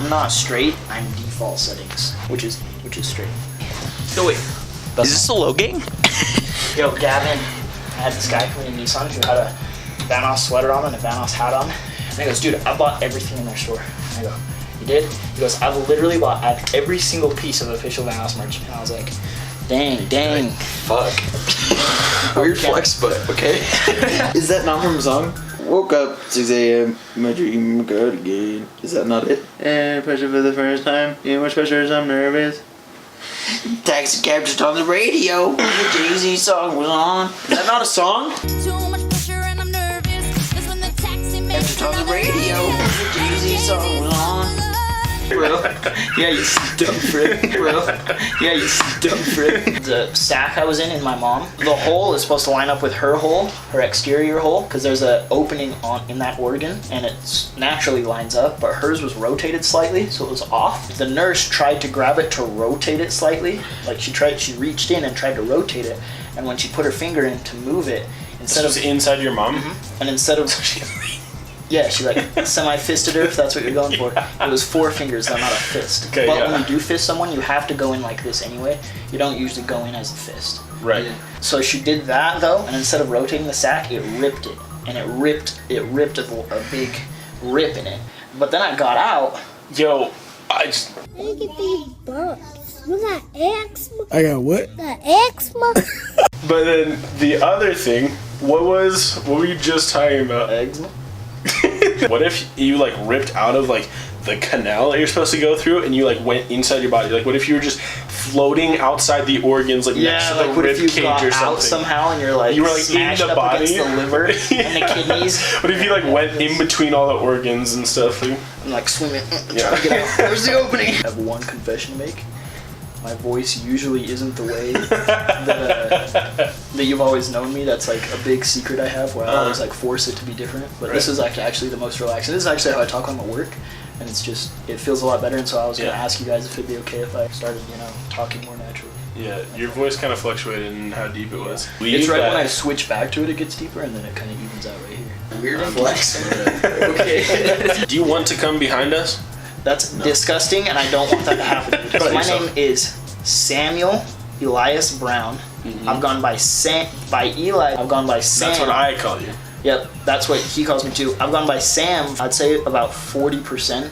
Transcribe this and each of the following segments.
I'm not straight, I'm default settings, which is straight. So wait, is this a low gang? Yo, Gavin, I had this guy come in Nissan who had a Vanoss sweater on and a Vanoss hat on. And he goes, dude, I bought everything in their store. And I go, you did? He goes, I've literally bought every single piece of official Vanoss merch. And I was like, dang. Fuck. Weird flex, but okay. Is that not from a song? Woke up 6 a.m. My dream got again. Is that not it? And pressure for the first time. Too much pressure, I'm nervous. Taxi cab just on the radio. The Jay-Z song was on. Is that not a song? Too much pressure and I'm nervous. That's when the taxi man Just on the radio. The Jay-Z song was on. Bro. Yeah, you dumb frick. Bro. Yeah, you dumb frick. The sack I was in my mom, the hole is supposed to line up with her hole, her exterior hole, because there's an opening in that organ, and it naturally lines up, but hers was rotated slightly, so it was off. The nurse tried to grab it to rotate it slightly. Like she reached in and tried to rotate it, and when she put her finger in to move it, instead This was inside your mom? and instead of yeah, she like semi-fisted her, if that's what you're going for. It was 4 fingers, though, not a fist. Okay, but yeah. when you do fist someone, you have to go in like this anyway. You don't usually go in as a fist. Right. So she did that, though, and instead of rotating the sack, it ripped it. And it ripped a big rip in it. But then I got out. Yo, I just... Look at these bumps. You got eczema? I got what? Got eczema? But then the other thing, what were you just talking about? Eczema? What if you like ripped out of like the canal that you're supposed to go through and you like went inside your body? Like what if you were just floating outside the organs like next to the like what rib if you cage got or something? out somehow and you're like You were like in smashed the up body, against the liver and the kidneys? What if you like went in between all the organs and stuff? Like, I'm like swimming, Yeah. trying to get out. Where's the opening? I have one confession to make. My voice usually isn't the way that you've always known me. That's like a big secret I have where I always like force it to be different. But this is like actually the most relaxing. This is actually how I talk on my work, and it feels a lot better. And so I was gonna ask you guys if it'd be okay if I started, talking more naturally. yeah, your voice kind of fluctuated in how deep it was. It's right when I switch back to it, it gets deeper, and then it kind of evens out right here. Weird flex. Okay. Do you want to come behind us? That's disgusting, and I don't want that to happen. Because my name is Samuel Elias Brown. I've gone by Eli. I've gone by Sam. That's what I call you. Yep, that's what he calls me too. I've gone by Sam. I'd say about 40%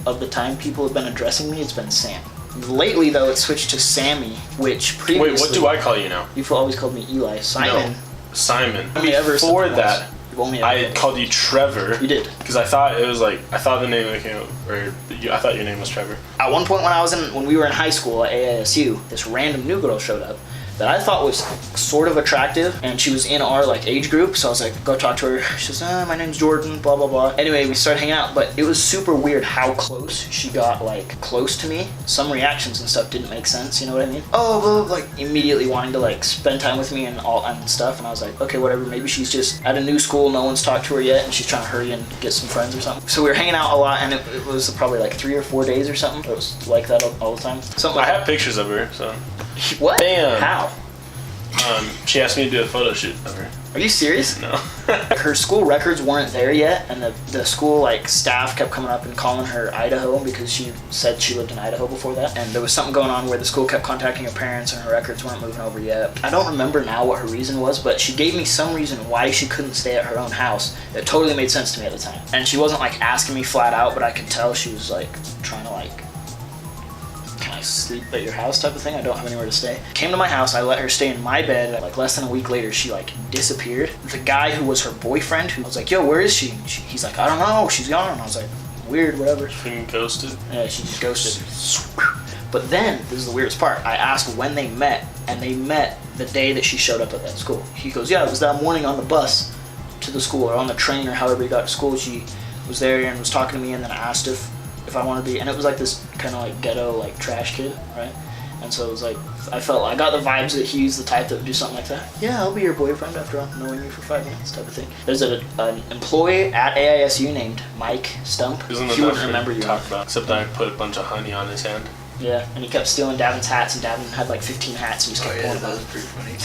of the time people have been addressing me, it's been Sam. Lately, though, it's switched to Sammy, which previously... Wait, what do I call you now? You've always called me Eli. Simon. No, Simon. Only ever Before something that, once. You've only ever I once. called you Trevor. You did. Because I thought the name that came up, I thought your name was Trevor. At one point when we were in high school at AISU, this random new girl showed up that I thought was sort of attractive, and she was in our like age group, so I was like, go talk to her. She says, my name's Jordan, blah blah blah. Anyway, we started hanging out, but it was super weird how close she got like close to me. Some reactions and stuff didn't make sense, you know what I mean? Oh, blah, blah, like immediately wanting to like spend time with me and all and stuff, and I was like, okay, whatever, maybe she's just at a new school, no one's talked to her yet, and she's trying to hurry and get some friends or something. So we were hanging out a lot, and it was probably like 3 or 4 days or something. It was like that all the time. Something I like have pictures of her, so. What? Bam. How? She asked me to do a photo shoot of her. Are you serious? No. Her school records weren't there yet, and the school like staff kept coming up and calling her Idaho because she said she lived in Idaho before that, and there was something going on where the school kept contacting her parents and her records weren't moving over yet. I don't remember now what her reason was, but she gave me some reason why she couldn't stay at her own house. It totally made sense to me at the time, and she wasn't like asking me flat out, but I could tell she was like trying to like, can I sleep at your house type of thing? I don't have anywhere to stay. Came to my house, I let her stay in my bed. Like less than a week later, she like disappeared. The guy who was her boyfriend, who was like, yo, where is she? He's like, I don't know, she's gone. And I was like, weird, whatever. Being ghosted. Yeah, she just ghosted. But then, this is the weirdest part, I asked when they met, and they met the day that she showed up at that school. He goes, yeah, it was that morning on the bus to the school, or on the train, or however he got to school. She was there and was talking to me, and then I asked if I wanted to be, and it was like this kind of like ghetto, like trash kid, right? And so it was like, I got the vibes that he's the type that would do something like that. Yeah, I'll be your boyfriend after knowing you for 5 minutes, type of thing. There's an employee at AISU named Mike Stump. Isn't He wouldn't remember you. Talk about, except I put a bunch of honey on his hand. Yeah, and he kept stealing Davin's hats, and Davin had like 15 hats, and he just kept pulling them out. Pretty funny.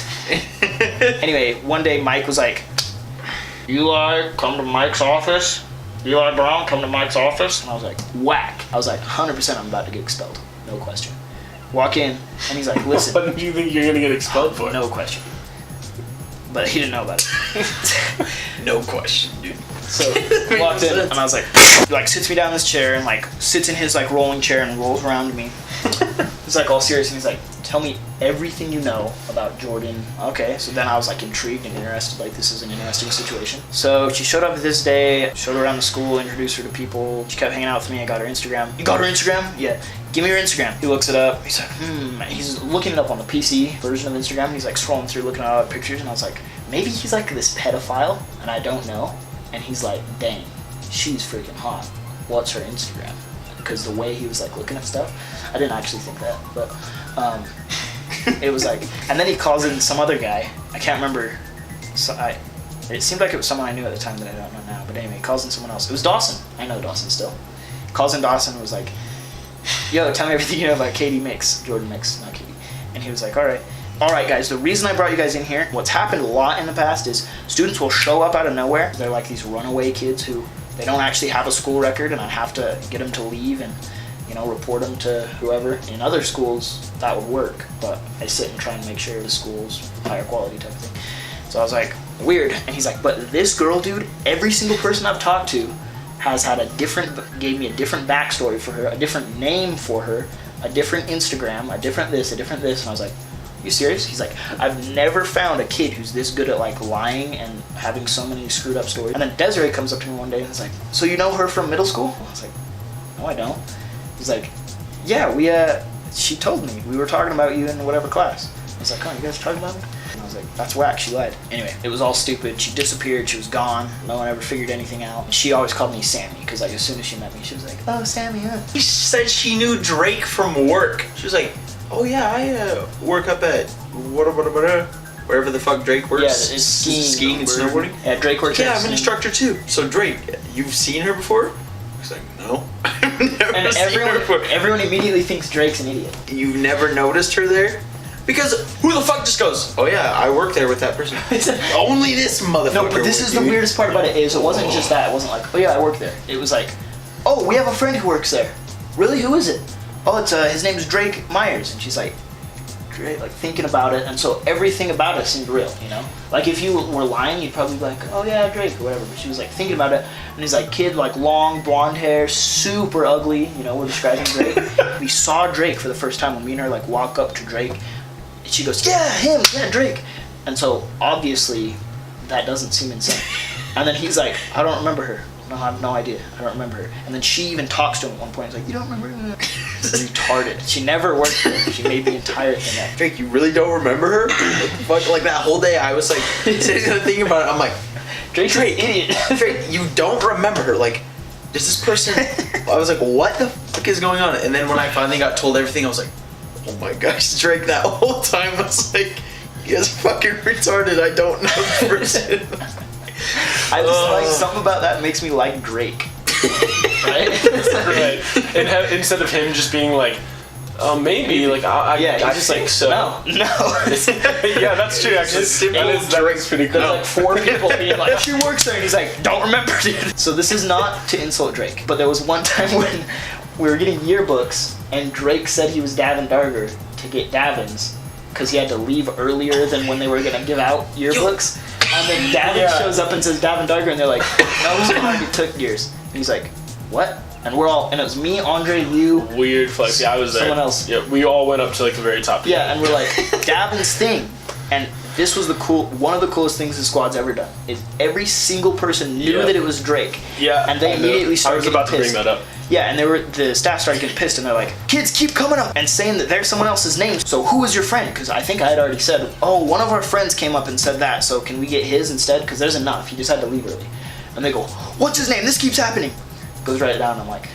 Anyway, one day Mike was like, Eli, come to Mike's office. Eli Brown, come to Mike's office. And I was like, whack. I was like, 100% I'm about to get expelled. No question. Walk in, and he's like, listen. What do you think you're gonna get expelled for? No question. But he didn't know about it. No question, dude. So walked in, and I was like sits me down in this chair, and like sits in his like rolling chair and rolls around to me. He's like all serious, and he's like, tell me everything you know about Jordan. Okay, so then I was like intrigued and interested, like this is an interesting situation. So she showed up this day, showed her around the school, introduced her to people. She kept hanging out with me. I got her Instagram. You got her Instagram? Yeah. Give me your Instagram. He looks it up. He's like, He's looking it up on the PC version of Instagram. He's like scrolling through, looking at all the pictures, and I was like, maybe he's like this pedophile, and I don't know. And he's like, dang, she's freaking hot. What's her Instagram? Because the way he was like looking at stuff, I didn't actually think that, but it was like, and then he calls in some other guy. I can't remember. So it seemed like it was someone I knew at the time that I don't know now. But anyway, he calls in someone else. It was Dawson. I know Dawson still. Calls in Dawson and was like, yo, tell me everything you know about Jordan Mix, not Katie. And he was like, all right, guys, the reason I brought you guys in here, what's happened a lot in the past is students will show up out of nowhere. They're like these runaway kids who they don't actually have a school record, and I have to get them to leave and, you know, report them to whoever. In other schools, that would work, but I sit and try and make sure the school's higher quality type of thing. So I was like, weird. And he's like, but this girl, dude, every single person I've talked to has had gave me a different backstory for her, a different name for her, a different Instagram, a different this. And I was like, you serious? He's like, I've never found a kid who's this good at like lying and having so many screwed up stories. And then Desiree comes up to me one day and is like, so you know her from middle school? I was like, no, I don't. He's like, yeah, she told me. We were talking about you in whatever class. I was like, oh, you guys talking about me? And I was like, that's whack, she lied. Anyway, it was all stupid. She disappeared, she was gone. No one ever figured anything out. And she always called me Sammy, because like as soon as she met me, she was like, oh, Sammy, huh? She said she knew Drake from work. She was like, oh yeah, I work up at wherever the fuck Drake works. Yeah, it's skiing and snowboarding. Yeah, Drake works. Yeah, I'm an instructor too. So Drake, you've seen her before? He's like, no. I've never seen her before. Everyone immediately thinks Drake's an idiot. You've never noticed her there? Because who the fuck just goes, oh yeah, I work there with that person. Only this motherfucker. No, but this is the weirdest part about it is it wasn't just that. It wasn't like, oh yeah, I work there. It was like, oh, we have a friend who works there. Really? Who is it? Oh, it's his name's Drake Myers. And she's like, Drake, like thinking about it. And so everything about it seemed real, you know? Like if you were lying, you'd probably be like, oh yeah, Drake or whatever. But she was like thinking about it. And he's like, kid, like long blonde hair, super ugly. You know, we're describing Drake. We saw Drake for the first time when me and her like walk up to Drake. And she goes, yeah, him, yeah, Drake. And so obviously that doesn't seem insane. And then he's like, I don't remember her. No, I have no idea. I don't remember her. And then she even talks to him at one point. He's like, you don't remember her? Retarded. She never worked there. She made the entire thing up. Drake, you really don't remember her? Fuck, like that whole day I was like, thinking about it, I'm like, Drake's an idiot. Drake, you don't remember her. Like, does this person... I was like, what the fuck is going on? And then when I finally got told everything, I was like, oh my gosh, Drake, that whole time I was like, you guys are fucking retarded. I don't know the person. I just like something about that makes me like Drake. Right? Right. And instead of him just being like, maybe, like, I just think so. No. Yeah, that's true, actually. That's pretty cool. There's like 4 people being like, she works there, and he's like, don't remember, dude. So this is not to insult Drake, but there was one time when we were getting yearbooks, and Drake said he was Davin Darger to get Davins, because he had to leave earlier than when they were going to give out yearbooks. And then Davin shows up and says Davin Darger, and they're like, no, he already took yours. And he's like, what? And we're all, and it was me, Andre, you. Weird flex. Yeah, I was there. Someone else. Yeah, we all went up to like the very top. Yeah, and we're like, Davin's thing. And this was one of the coolest things the squad's ever done. Is every single person knew that it was Drake. Yeah. And they immediately started getting pissed. I was about to bring that up. Yeah, and the staff started getting pissed, and they're like, kids, keep coming up and saying that there's someone else's name. So who was your friend? Because I think I had already said, oh, one of our friends came up and said that, so can we get his instead? Because there's enough. He just had to leave early. And they go, what's his name? This keeps happening. Goes right down, and I'm like,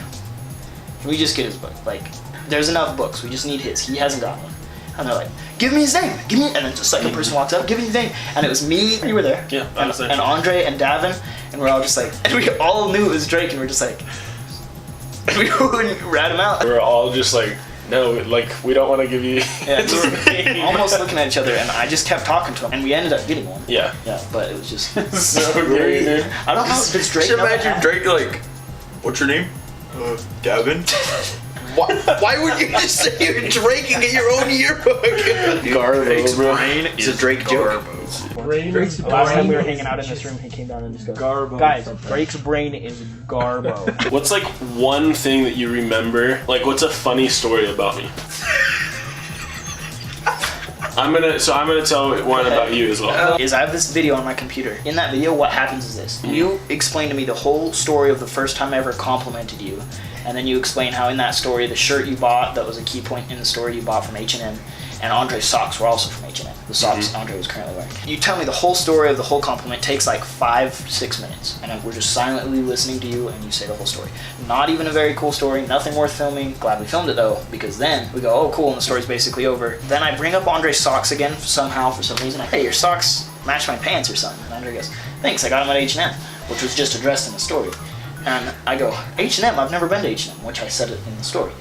can we just get his book? Like, there's enough books. We just need his. He hasn't got one. And they're like, give me his name. Give me. And then the second person walks up, give me his name. And it was me. You were there. Yeah, I was there. And Andre and Davin, and we're all just like, and we all knew it was Drake, and we're just like, we wouldn't rat him out. We were all just like, no, like, we don't want to give you. Yeah, we were almost looking at each other, and I just kept talking to him, and we ended up getting one. Yeah. Yeah, but it was just so great, dude. I don't know if it's Drake. Just imagine Drake like, what's your name? Gavin? Why would you just say you're drinking at your own yearbook? Garbo, bro. Brain is a Drake joke. Last time we were hanging out in this room, he came down and just goes, Garbo. guys, Drake's brain is Garbo. What's like one thing that you remember? Like, what's a funny story about me? I'm gonna tell one about you as well. Is I have this video on my computer. In that video, what happens is this. You explain to me the whole story of the first time I ever complimented you, and then you explain how in that story, the shirt you bought, that was a key point in the story, you bought from H&M, and Andre's socks were also from H&M. The socks Andre was currently wearing. You tell me the whole story of the whole compliment takes like 5-6 minutes, and we're just silently listening to you, and you say the whole story. Not even a very cool story, nothing worth filming. Glad we filmed it though, because then we go, oh cool, and the story's basically over. Then I bring up Andre's socks again somehow, for some reason. Hey, your socks match my pants or something. And Andre goes, thanks, I got them at H&M, which was just addressed in the story. And I go, H&M, I've never been to H&M, which I said it in the story.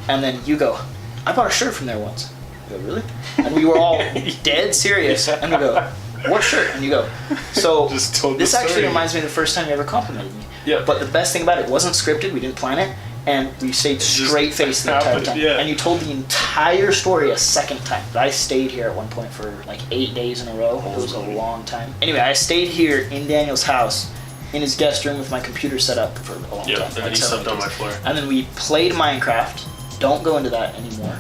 And then you go, I bought a shirt from there once. I go, really? And we were all dead serious. And we go, what shirt? And you go, so Just told the this actually story. reminds me of the first time you ever complimented me. Yeah. But the best thing about it wasn't scripted, we didn't plan it, and we stayed straight faced the entire happened, time. yeah. And you told the entire story a second time. I stayed here at one point for like 8 days in a row. It was a long time. Anyway, I stayed here in Daniel's house, in his guest room with my computer set up for a long Yeah, time. and then like he 7 slept on days. my floor. And then we played Minecraft. Don't go into that anymore.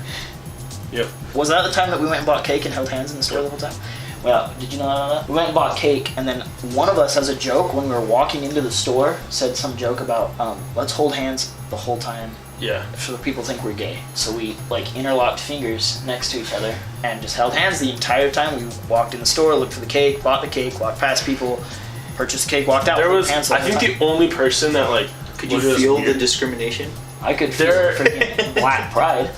Yep. Was that the time that we went and bought cake and held hands in the store the whole time? Well, did you know that? We went and bought cake, and then one of us, as a joke, when we were walking into the store, said some joke about, let's hold hands the whole time Yeah. so that people think we're gay. So we, like, interlocked fingers next to each other and just held hands the entire time. We walked in the store, looked for the cake, bought the cake, walked past people, purchased the cake, walked out. There held was, hands the I whole think time. the only person that like Could you was feel weird. the discrimination? I could feel There- freaking black pride.